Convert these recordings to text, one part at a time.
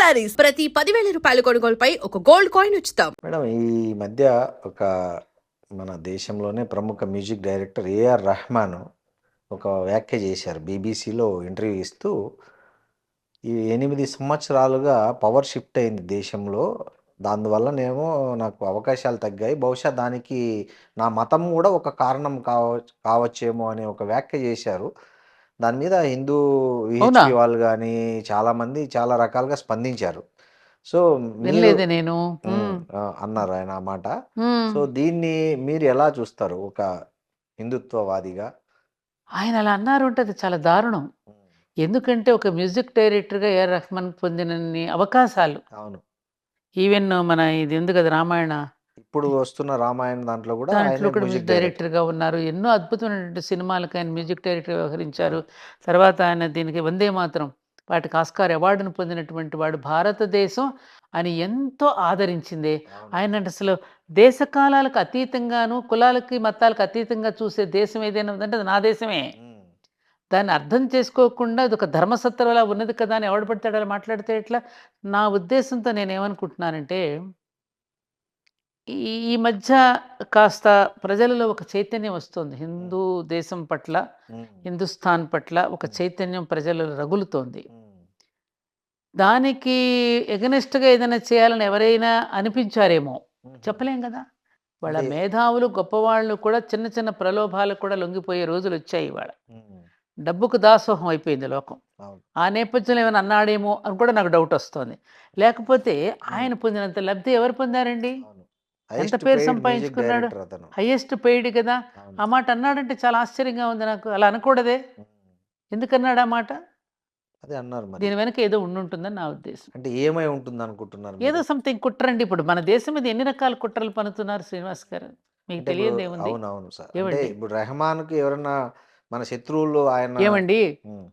శారీస్ ప్రతి 10,000 రూపాయల కొనుగోలుపై ఒక గోల్డ్ కాయిన్ ఉచితం. మేడం ఈ మధ్య ఒక మన దేశంలోనే ప్రముఖ మ్యూజిక్ డైరెక్టర్ ఏఆర్ రెహమాన్ ఒక వ్యాఖ్య చేశారు బీబీసీలో ఇంటర్వ్యూ ఇస్తూ. ఈ 8 సంవత్సరాలుగా పవర్ షిఫ్ట్ అయింది దేశంలో, దానివల్లనేమో నాకు అవకాశాలు తగ్గాయి, బహుశా దానికి నా మతం కూడా ఒక కారణం కావచ్చేమో అనే ఒక వ్యాఖ్య చేశారు. దాని మీద హిందూ అవునా? విహెచ్పి వాళ్ళు కానీ చాలామంది చాలా రకాలుగా స్పందించారు. సో మీరు వినలేదే నేను. అన్నారు ఆయన ఆ మాట. మ్మ్. సో దీన్ని మీరు ఎలా చూస్తారు ఒక హిందుత్వవాదిగా? ఆయన అలా అన్నారు అంటే అది చాలా దారుణం. ఎందుకంటే ఒక మ్యూజిక్ డైరెక్టర్గా ఏఆర్ రెహమాన్ పొందినన్ని అవకాశాలు, అవును, ఈవెన్ మన ఇది ఉంది కదా రామాయణ, ఇప్పుడు వస్తున్న రామాయణ దాంట్లో కూడా దాంట్లో ఆయనే కూడా మ్యూజిక్ మ్యూజిక్ డైరెక్టర్. డైరెక్టర్గా ఉన్నారు. ఎన్నో అద్భుతమైనటువంటి సినిమాలకు ఆయన మ్యూజిక్ డైరెక్టర్ వ్యవహరించారు. తర్వాత ఆయన దీనికి వందే మాత్రం వాటికి ఆస్కార్ అవార్డును పొందినటువంటి వాడు. భారతదేశం అని ఎంతో ఆదరించింది అవును. ఆయన. అసలు దేశకాలాలకు అతీతంగాను, కులాలకి మతాలకు అతీతంగా చూసే దేశం ఏదైనా ఉందంటే అది నా దేశమే. దాన్ని అర్థం చేసుకోకుండా అది ఒక ధర్మసత్రంలా ఉన్నది కదా అని ఎవడు పడతాడు అలా మాట్లాడితే ఎట్లా? నా ఉద్దేశంతో నేనేమనుకుంటున్నానంటే, ఈ ఈ మధ్య కాస్త ప్రజలలో ఒక చైతన్యం వస్తుంది. హిందూ దేశం పట్ల, హిందుస్థాన్ పట్ల ఒక చైతన్యం ప్రజలలో రగులుతోంది. దానికి ఎగనెస్ట్గా ఏదైనా చేయాలని ఎవరైనా అనిపించారేమో, చెప్పలేం కదా. వాళ్ళ అంటే- మేధావులు గొప్పవాళ్ళు కూడా చిన్న చిన్న ప్రలోభాలకు కూడా లొంగిపోయే రోజులు వచ్చాయి ఇవాళ. డబ్బుకు దాసోహం అయిపోయింది లోకం. అవును. ఆ నేపథ్యంలో ఏమైనా అన్నాడేమో అని కూడా నాకు డౌట్ వస్తుంది. లేకపోతే ఆయన పొందినంత లబ్ధి ఎవరు పొందారండి? అవును. ఎంత Highest పేరు paid music సంపాదించుకున్నాడు? director అతను. హైయెస్ట్ పెయిడ్ కదా. అవును. ఆ మాట అన్నాడంటే చాలా ఆశ్చర్యంగా ఉంది నాకు. అలా అనకూడదే. ఎందుకన్నాడు ఆ మాట? అదే అన్నారు మరి. దీని వెనక ఏదో ఉండుంటుందని నా ఉద్దేశం. అంటే ఏమై ఉంటుంది అనుకుంటున్నారు ఏదో మీరు? సంథింగ్ కుట్రండి. ఇప్పుడు మన దేశం మీద ఎన్ని రకాల కుట్రలు పన్నుతున్నారు శ్రీనివాస్ గారు, మీకు అంటే ఇప్పుడు తెలియదు ఏముంది? అవునవును సార్. అంటే ఏమండి ఇప్పుడు రెహమాన్‌కి ఎవరన్నా మన శత్రువులు ఆయన ఏమండి హ్మ్.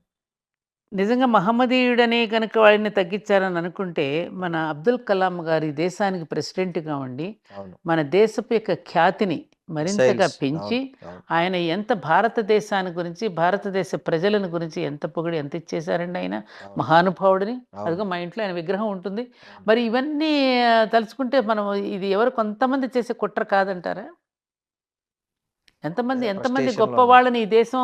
నిజంగా మహమ్మదీయుడనే కనుక వాడిని తగ్గించారని అనుకుంటే, మన అబ్దుల్ కలాం గారి దేశానికి ప్రెసిడెంట్గా ఉండి అవును. మన దేశపు యొక్క ఖ్యాతిని మరింతగా మిసైల్స్. పెంచి, అవును. అవును. ఆయన ఎంత భారతదేశాన్ని గురించి, భారతదేశ ప్రజలను గురించి ఎంత పొగిడి ఎంత ఇచ్చేశారండి ఆయన. అవును. మహానుభావుడిని. అవును. అదిగో మా ఇంట్లో ఆయన విగ్రహం ఉంటుంది. అవును. మరి ఇవన్నీ తలుచుకుంటే మనం ఇది ఎవరు కొంతమంది చేసే కుట్ర కాదంటారా? ఎంతమంది ఏదో ఎంతమంది frustration గొప్ప లో ఉన్నారు. వాళ్ళని ఈ దేశం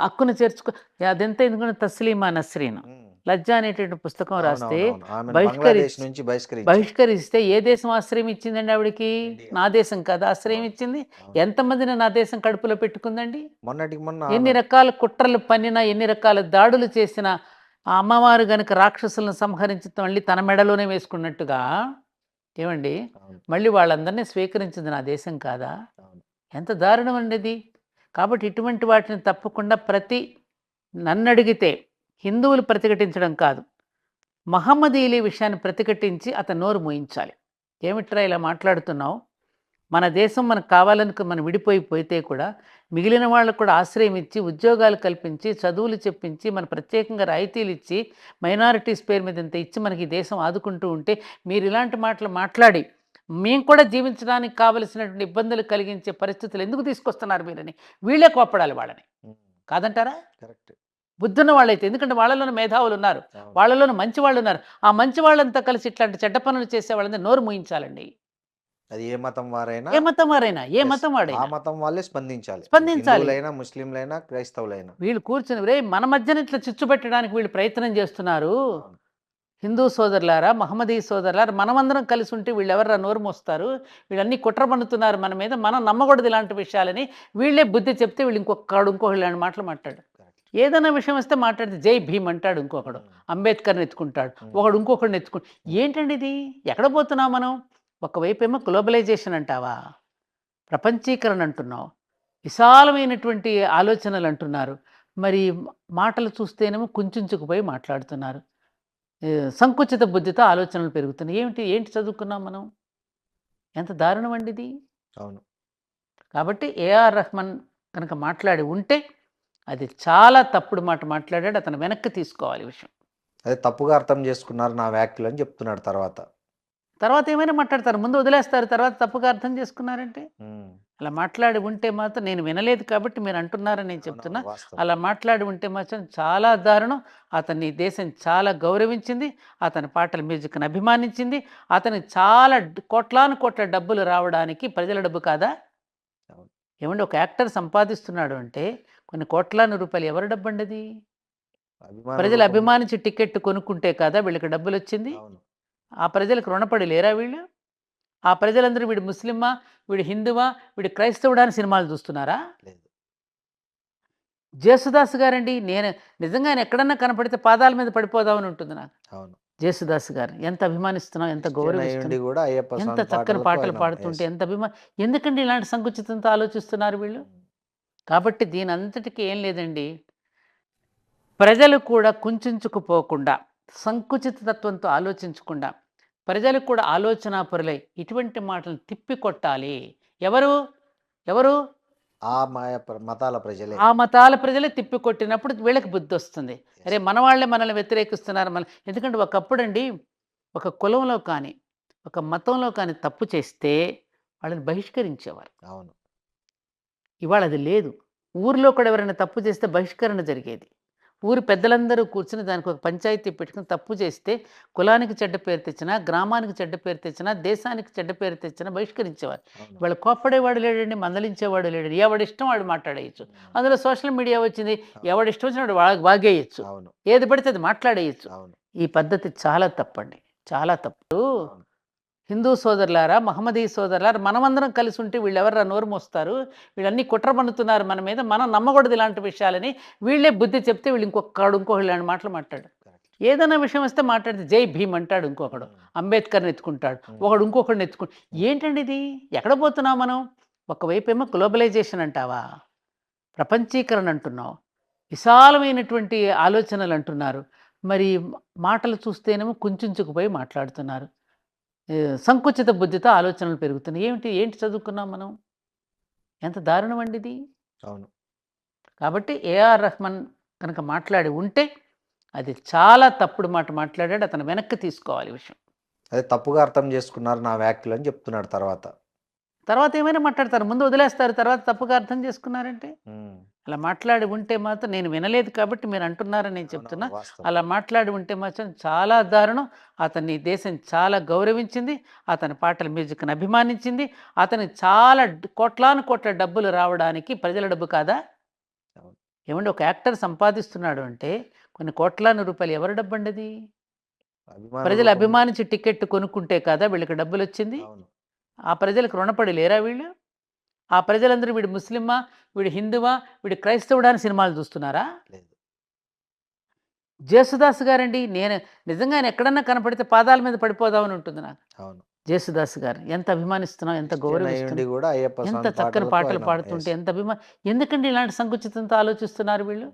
హక్కును చేర్చుకో. అదెంత ఎందుకంటే తస్లీమా నస్రీన్ హ్మ్. లజ్జ అనేటువంటి పుస్తకం రాస్తే అవునవునవును. ఆమెను బంగ్లాదేశ్ నుంచి బహిష్కరించారు. బహిష్కరిస్తే ఏ దేశం ఆశ్రయం ఇచ్చిందండి ఆవిడకి? ఇండియా. నా దేశం కదా ఆశ్రయం అవును. ఇచ్చింది. అవును. ఎంతమందిని నా దేశం కడుపులో పెట్టుకుందండి? మొన్నటికి మొన్న ఎన్ని ఆమె రకాల కుట్రలు పన్నినా, ఎన్ని రకాల దాడులు చేసినా, ఆ అమ్మవారు గనుక రాక్షసులను సంహరించి మళ్ళీ తన మెడలోనే వేసుకున్నట్టుగా, ఏమండి, అవును. మళ్ళీ వాళ్ళందరినీ స్వీకరించింది నా దేశం కాదా? అవును. ఎంత దారుణం అండి ఇది. కాబట్టి ఇటువంటి వాటిని తప్పకుండా నన్నడిగితే హిందువులు ప్రతిఘటించడం కాదు, మహమ్మదీయుల విషయాన్ని ప్రతిఘటించి అతను నోరు మూయించాలి. ఏమిట్రా ఇలా మాట్లాడుతున్నావు? మన దేశం మనకు కావాలని మనం విడిపోయితే కూడా మిగిలిన వాళ్ళకు కూడా ఆశ్రయం ఇచ్చి, ఉద్యోగాలు కల్పించి, చదువులు చెప్పించి, మన ప్రత్యేకంగా రాయితీలు ఇచ్చి, మైనారిటీస్ పేరు మీద ఇంత ఇచ్చి మనకి ఈ దేశం ఆదుకుంటూ ఉంటే మీరు ఇలాంటి మాటలు మాట్లాడి మేము కూడా జీవించడానికి కావలసినటువంటి ఇబ్బందులు కలిగించే పరిస్థితులు ఎందుకు తీసుకొస్తున్నారు మీరని వీళ్ళే కోప్పడాలి వాళ్ళని. కాదంటారా? కరెక్ట్. బుద్ధున్న వాళ్ళైతే. ఎందుకంటే వాళ్ళలోనే మేధావులు ఉన్నారు, అవును. వాళ్ళలోనే మంచి వాళ్ళు ఉన్నారు. ఆ మంచి వాళ్ళంతా కలిసి ఇట్లాంటి చెడ్డ పనులు చేసే వాళ్ళని నోరు మూయించాలండి. అది ఏ మతం వారైనా, ఏ మతం వారైనా, ఏ యెస్, మతం ఆ వాడైనా మతం వాళ్ళే స్పందించాలి. స్పందించాలి. హిందువులైనా, ముస్లింలైనా, క్రైస్తవులైనా. వీళ్ళు కూర్చుని మన మధ్యన ఇట్లా చిచ్చు పెట్టడానికి వీళ్ళు ప్రయత్నం చేస్తున్నారు. అవును. హిందూ సోదరులారా, మహమ్మదీ సోదరులారా, మనమందరం కలిసి ఉంటే వీళ్ళు ఎవరు నోరు మోస్తారు? వీళ్ళన్నీ కుట్ర పన్నుతున్నారు మన మీద, మనం నమ్మకూడదు ఇలాంటి విషయాలని వీళ్ళే బుద్ధి చెప్తే వీళ్ళు ఇంకొకడు ఇలాంటి మాటలు మాట్లాడు. కరెక్ట్. ఏదైనా విషయం వస్తే మాట్లాడితే జై భీమ్ అంటాడు ఇంకొకడు, అంబేద్కర్ని ఎత్తుకుంటాడు, ఒకడు ఇంకొకడిని ఎత్తుకుంటాడు. ఏంటండి ఇది? ఎక్కడ పోతున్నాం మనం? ఒకవైపు ఏమో గ్లోబలైజేషన్ అంటావా, ప్రపంచీకరణ అంటున్నావు, విశాలమైనటువంటి ఆలోచనలు అంటున్నారు. మరి మాటలు చూస్తేనేమో కుంచుకుపోయి మాట్లాడుతున్నారు. సంకుచిత బుద్ధితో ఆలోచనలు పెరుగుతున్నాయి. ఏంటి ఏంటి చదువుకున్నాం మనం? ఎంత దారుణం అండి ఇది. అవును. కాబట్టి ఏఆర్ రెహమాన్ కనుక మాట్లాడి ఉంటే అది చాలా తప్పుడు మాట మాట్లాడాడు. అతను వెనక్కి తీసుకోవాలి విషయం. అదే తప్పుగా అర్థం చేసుకున్నారు నా వ్యాఖ్యలు అని చెప్తున్నాడు తర్వాత. తర్వాత ఏమైనా మాట్లాడతారు, ముందు వదిలేస్తారు, తర్వాత తప్పుగా అర్థం చేసుకున్నారంటే అలా మాట్లాడి ఉంటే మాత్రం నేను వినలేదు కాబట్టి మీరు అంటున్నారని నేను చెప్తున్నా. వాస్తవం. అలా మాట్లాడి ఉంటే మాత్రం చాలా దారుణం. అతన్ని ఈ దేశం చాలా గౌరవించింది, అతని పాటల మ్యూజిక్ని అభిమానించింది, అతనికి చాలా కోట్లాను కోట్ల డబ్బులు రావడానికి ప్రజల డబ్బు కాదా? అవును. ఏమండి, ఒక యాక్టర్ సంపాదిస్తున్నాడు అంటే కొన్ని కోట్లాను రూపాయలు ఎవరి డబ్బు అండి అది? అభిమాన ప్రజలు రూపంలో- అభిమానించి టికెట్ కొనుక్కుంటే కదా వీళ్ళకి డబ్బులు వచ్చింది. అవును. ఆ ప్రజలకు రుణపడి లేరా వీళ్ళు? ఆ ప్రజలందరూ వీడు ముస్లిమా, వీడు హిందువా, వీడు క్రైస్తవుడా అని సినిమాలు చూస్తున్నారా? లేదు. జేసుదాస్ గారండి, నేను నిజంగా ఆయన ఎక్కడన్నా కనపడితే పాదాల మీద పడిపోదామని ఉంటుంది నాకు. అవును. జేసుదాస్ గారు ఎంత అభిమానిస్తున్నాం, ఎంత క్రిస్టియన్ గౌరవిస్తున్నాం, అయ్యుండి కూడా అయ్యప్ప ఎంత స్వామి చక్కని పాటలకు పాటలు ఆయన- పాడుతుంటే yes. ఎంత ఎందుకండి ఇలాంటి సంకుచితంతో ఆలోచిస్తున్నారు వీళ్ళు? కాబట్టి దీని అంతటికీ ఏం లేదండి, ప్రజలు కూడా కుంచుకుపోకుండా, సంకుచిత తత్వంతో ఆలోచించకుండా, ప్రజలు కూడా ఆలోచనాపరులై ఇటువంటి మాటలను తిప్పికొట్టాలి. ఎవరు ఎవరు ఆ మతాల ప్రజలే. ఆ మతాల ప్రజలే తిప్పికొట్టినప్పుడు వీళ్ళకి బుద్ధి వస్తుంది. అరే మన వాళ్ళే మనల్ని వ్యతిరేకిస్తున్నారు. ఎందుకంటే ఒకప్పుడు అండి, ఒక కులంలో కానీ ఒక మతంలో కానీ తప్పు చేస్తే వాళ్ళని బహిష్కరించేవారు. అవును. ఇవాళ అది లేదు. ఊరిలో కూడా ఎవరైనా తప్పు చేస్తే బహిష్కరణ జరిగేది. ఊరి పెద్దలందరూ కూర్చుని దానికి ఒక పంచాయతీ పెట్టుకుని తప్పు చేస్తే కులానికి చెడ్డ పేరు తెచ్చినా, గ్రామానికి చెడ్డ పేరు తెచ్చినా, దేశానికి చెడ్డ పేరు తెచ్చినా బహిష్కరించేవారు. అవును. ఇవాళ కోప్పడేవాడు లేడండి, మందలించేవాడు లేడండి. ఎవడిష్టం వాడు మాట్లాడేయచ్చు. అందులో సోషల్ మీడియా వచ్చింది, ఎవడిష్టం వచ్చినప్పుడు వాగేయచ్చు, అవును. ఏది పడితే అది మాట్లాడేయచ్చు. అవును. ఈ పద్ధతి చాలా తప్పండి, చాలా తప్పు. అవును. హిందూ సోదరులారా, మహమ్మదీ సోదరులారా, మనమందరం కలిసి ఉంటే వీళ్ళెవర్రా నోరు మోస్తారు? వీళ్ళన్నీ కుట్ర పన్నుతున్నారు మన మీద, మనం నమ్మకూడదు ఇలాంటి విషయాలని. వీళ్ళే బుద్ధి చెప్తే వీళ్ళు ఇంకొకడు ఇలాంటి మాటలు మాట్లాడు. ఏదైనా విషయం వస్తే మాట్లాడితే జై భీమ్ అంటాడు ఇంకొకడు, అంబేద్కర్ని ఎత్తుకుంటాడు, ఒకడు ఇంకొకడిని ఎత్తుకుంటాడు. ఏంటండి ఇది? ఎక్కడ పోతున్నాం మనం? ఒకవైపు ఏమో గ్లోబలైజేషన్ అంటావా, ప్రపంచీకరణ అంటున్నావు, విశాలమైనటువంటి ఆలోచనలు అంటున్నారు, మరి మాటలు చూస్తేనేమో కుంచుకుపోయి మాట్లాడుతున్నారు. సంకుచిత బుద్ధితో ఆలోచనలు పెరుగుతున్నాయి. ఏంటి చదువుకున్నాం మనం? ఎంత దారుణం అండి ఇది. అవును. కాబట్టి ఏఆర్ రెహమాన్ కనుక మాట్లాడి ఉంటే అది చాలా తప్పుడు మాట మాట్లాడాడు, అతను వెనక్కి తీసుకోవాలి విషయం. అదే తప్పుగా అర్థం చేసుకున్నారు నా వ్యాఖ్యలు అని చెప్తున్నాడు తర్వాత ఏమైనా మాట్లాడతారు, ముందు వదిలేస్తారు, తర్వాత తప్పుగా అర్థం చేసుకున్నారంటే. అలా మాట్లాడి ఉంటే మాత్రం నేను వినలేదు కాబట్టి మీరు అంటున్నారని నేను చెప్తున్నా. వాస్తవం. అలా మాట్లాడి ఉంటే మాత్రం చాలా దారుణం. అతన్ని ఈ దేశం చాలా గౌరవించింది, అతని పాటల మ్యూజిక్ని అభిమానించింది, అతనికి చాలా కోట్లాను కోట్ల డబ్బులు రావడానికి ప్రజల డబ్బు కాదా? అవును. ఏమండి, ఒక యాక్టర్ సంపాదిస్తున్నాడు అంటే కొన్ని కోట్లాను రూపాయలు ఎవరి డబ్బు అండి అది? అభిమాన ప్రజలు రూపంలో- అభిమానించి టికెట్ కొనుక్కుంటే కదా వీళ్ళకి డబ్బులు వచ్చింది. అవును. ఆ ప్రజలకు రుణపడి లేరా వీళ్ళు? ఆ ప్రజలందరూ వీడు ముస్లిమా, వీడు హిందువా, వీడు క్రైస్తవుడా అని సినిమాలు చూస్తున్నారా? లేదు. జేసుదాస్ గారండి, నేను నిజంగా ఆయన ఎక్కడన్నా కనపడితే పాదాల మీద పడిపోదామని ఉంటుంది నాకు. అవును. జేసుదాస్ గారు ఎంత అభిమానిస్తున్నాం, ఎంత క్రిస్టియన్ అయ్యుండి గౌరవిస్తున్నాం, కూడా అయ్యప్ప ఎంత స్వామి చక్కని పాటలకు పాటలు ఆయన- పాడుతుంటే yes. ఎంత ఎందుకండి ఇలాంటి సంకుచితంతో ఆలోచిస్తున్నారు వీళ్ళు?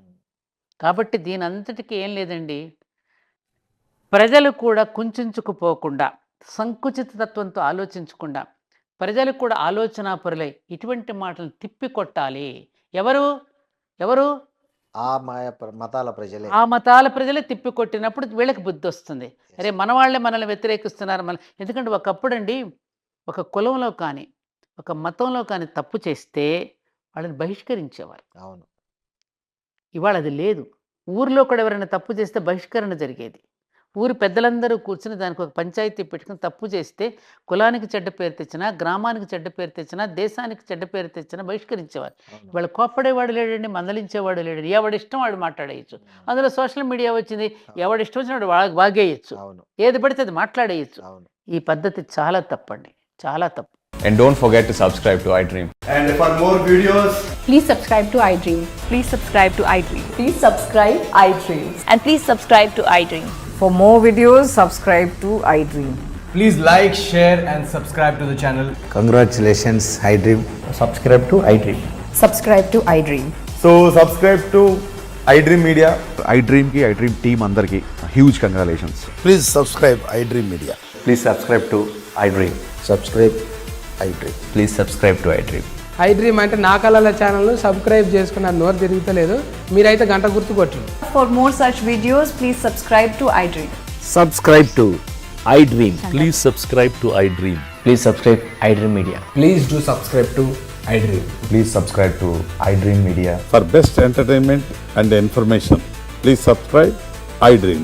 కాబట్టి దీని అంతటికీ ఏం లేదండి, ప్రజలు కూడా కుంచుకుపోకుండా, సంకుచిత తత్వంతో ఆలోచించకుండా, ప్రజలు కూడా ఆలోచనాపరులై ఇటువంటి మాటలను తిప్పికొట్టాలి. ఎవరు ఆ మతాల ప్రజలే. ఆ మతాల ప్రజలే తిప్పికొట్టినప్పుడు వీళ్ళకి బుద్ధి వస్తుంది. అరే మన వాళ్ళే మనల్ని వ్యతిరేకిస్తున్నారు. ఎందుకంటే ఒకప్పుడు అండి, ఒక కులంలో కానీ ఒక మతంలో కానీ తప్పు చేస్తే వాళ్ళని బహిష్కరించేవారు. అవును. ఇవాళ అది లేదు. ఊరిలో కూడా ఎవరైనా తప్పు చేస్తే బహిష్కరణ జరిగేది. ఊరి పెద్దలందరూ కూర్చుని దానికి ఒక పంచాయతీ పెట్టుకుని తప్పు చేస్తే కులానికి చెడ్డ పేరు తెచ్చినా, గ్రామానికి చెడ్డ పేరు తెచ్చినా, దేశానికి చెడ్డ పేరు తెచ్చినా బహిష్కరించేవారు. అవును. ఇవాళ కోప్పడేవాడు లేడండి, మందలించేవాడు లేడండి, ఎవడిష్టం వాడు మాట్లాడేయచ్చు. అందులో సోషల్ మీడియా వచ్చింది, ఎవడిష్టం వచ్చినప్పుడు వాగేయచ్చు, అవును. ఏది పడితే అది మాట్లాడేయచ్చు. అవును. ఈ పద్ధతి చాలా తప్పండి, చాలా తప్పు. And don't forget to subscribe to iDream. And for more videos, Please subscribe to iDream. Please subscribe to iDream. Please subscribe iDream. And please subscribe to iDream. For more videos, subscribe to iDream. please like, share and subscribe to the channel. Congratulations, iDream. Subscribe to iDream. Subscribe to iDream. So subscribe to iDream Media. iDream ki iDream team andarki huge congratulations. Please subscribe iDream Media. Please subscribe to iDream. Subscribe iDream. Please subscribe to iDream. iDream అంటే నా కళల ఛానల్ను subscribe చేసుకున్న నోరు తిరుగుతలేదు, మీరైతే గంట గుర్తు కొట్టండి. For more such videos, please subscribe to iDream. Subscribe to iDream. Please subscribe to iDream. Please subscribe iDream Media. Please do subscribe to iDream. Please subscribe to iDream Media. For best entertainment and information, please subscribe iDream.